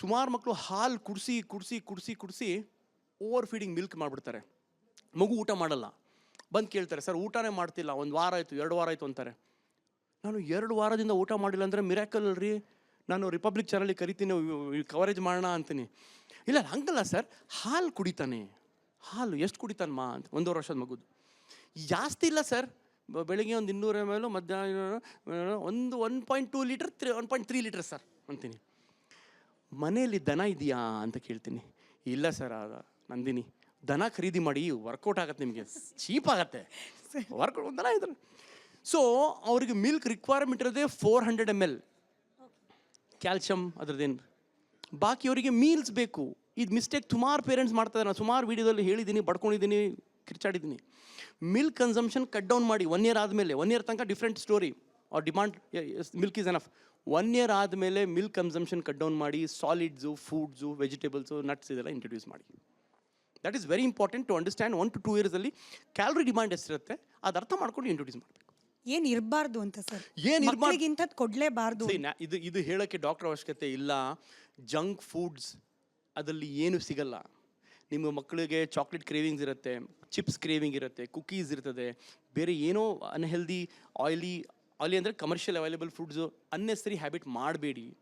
ಸುಮಾರು ಮಕ್ಕಳು ಹಾಲು ಕುಡಿಸಿ ಓವರ್ ಫೀಡಿಂಗ್ ಮಿಲ್ಕ್ ಮಾಡಿಬಿಡ್ತಾರೆ. ಮಗು ಊಟ ಮಾಡಲ್ಲ. ಬಂದು ಕೇಳ್ತಾರೆ, ಸರ್ ಊಟನೇ ಮಾಡ್ತಿಲ್ಲ, 1 ವಾರ ಆಯಿತು 2 ವಾರ ಆಯಿತು ಅಂತಾರೆ. ನಾನು 2 ವಾರದಿಂದ ಊಟ ಮಾಡಿಲ್ಲ ಅಂದರೆ ಮಿರಾಕಲ್ ಅಲ್ರಿ, ನಾನು ರಿಪಬ್ಲಿಕ್ ಚಾನಲಿಗೆ ಕರಿತೀನಿ, ಕವರೇಜ್ ಮಾಡೋಣ ಅಂತೀನಿ. ಇಲ್ಲ ಹಂಗಲ್ಲ ಸರ್, ಹಾಲು ಕುಡಿತಾನೆ. ಹಾಲು ಎಷ್ಟು ಕುಡಿತಾನಮ್ಮ ಅಂತ, 1.5 ವರ್ಷದ ಮಗುದು. ಜಾಸ್ತಿ ಇಲ್ಲ ಸರ್, ಬೆಳಿಗ್ಗೆ ಒಂದು 200 ml, ಮಧ್ಯಾಹ್ನ ಒಂದು 1.2 ಲೀಟರ್ 1.3 ಲೀಟರ್ ಸರ್ ಅಂತೀನಿ. ಮನೆಯಲ್ಲಿ ದನ ಇದೆಯಾ ಅಂತ ಕೇಳ್ತೀನಿ. ಇಲ್ಲ ಸರ್, ನಂದಿನಿ ದನ ಖರೀದಿ ಮಾಡಿ, ವರ್ಕೌಟ್ ಆಗತ್ತೆ, ನಿಮಗೆ ಚೀಪ್ ಆಗತ್ತೆ, ವರ್ಕೌಟ್ ದನ ಇದ್ರೆ. ಸೊ ಅವ್ರಿಗೆ ಮಿಲ್ಕ್ ರಿಕ್ವೈರ್ಮೆಂಟ್ ಇರೋದೇ 400 ml ಕ್ಯಾಲ್ಶಿಯಮ್ ಅದ್ರದ್ದೇನು. ಬಾಕಿ ಅವರಿಗೆ ಮೀಲ್ಸ್ ಬೇಕು. ಇದು ಮಿಸ್ಟೇಕ್ ಸುಮಾರು ಪೇರೆಂಟ್ಸ್ ಮಾಡ್ತಾರೆ. ನಾನು ಸುಮಾರು ವೀಡಿಯೋದಲ್ಲಿ ಹೇಳಿದ್ದೀನಿ, ಬಡ್ಕೊಂಡಿದ್ದೀನಿ, ಕಿರ್ಚಾಡಿದ್ದೀನಿ. ಮಿಲ್ಕ್ ಕನ್ಸಂಪ್ಷನ್ ಕಟ್ ಡೌನ್ ಮಾಡಿ 1 year ಆದಮೇಲೆ. 1 year ತನಕ ಡಿಫ್ರೆಂಟ್ ಸ್ಟೋರಿ, ಅವ್ರ demand milk is enough. 1 year ಆದಮೇಲೆ ಮಿಲ್ಕ್ ಕನ್ಸಂಪ್ಷನ್ ಕಟ್ ಡೌನ್ ಮಾಡಿ, ಸಾಲಿಡ್ಸು, ಫುಡ್ಸು, ವೆಜಿಟೇಬಲ್ಸು, ನಟ್ಸ್ ಇದೆಲ್ಲ ಇಂಟ್ರೊಡ್ಯೂಸ್ ಮಾಡಿ. That is very important to understand. 1 to 2 years calorie demand ಎಷ್ಟಿರುತ್ತೆ ಅದು ಅರ್ಥ ಮಾಡ್ಕೊಂಡು ಇಂಟ್ರೊಡ್ಯೂಸ್ ಮಾಡಬೇಕು. ಏನು ಇರಬಾರ್ದು ಅಂತ ಸರ್, ಏನು ಮಕ್ಕಳಿಗೆ ಇಂಥದ್ದು ಕೊಡಲೇಬಾರ್ದು. ಇದು ಹೇಳೋಕ್ಕೆ ಡಾಕ್ಟರ್ ಅವಶ್ಯಕತೆ ಇಲ್ಲ. ಜಂಕ್ ಫುಡ್ಸ್ ಅದರಲ್ಲಿ ಏನು ಸಿಗಲ್ಲ. ನಿಮ್ಮ ಮಕ್ಕಳಿಗೆ ಚಾಕ್ಲೇಟ್ ಕ್ರೇವಿಂಗ್ಸ್ ಇರುತ್ತೆ, ಚಿಪ್ಸ್ ಕ್ರೇವಿಂಗ್ ಇರುತ್ತೆ, ಕುಕೀಸ್ ಇರ್ತದೆ, ಬೇರೆ ಏನೋ ಅನ್ಹೆಲ್ದಿ ಆಯ್ಲಿ ಅಂದರೆ commercial available foods unnecessary habit ಮಾಡಬೇಡಿ.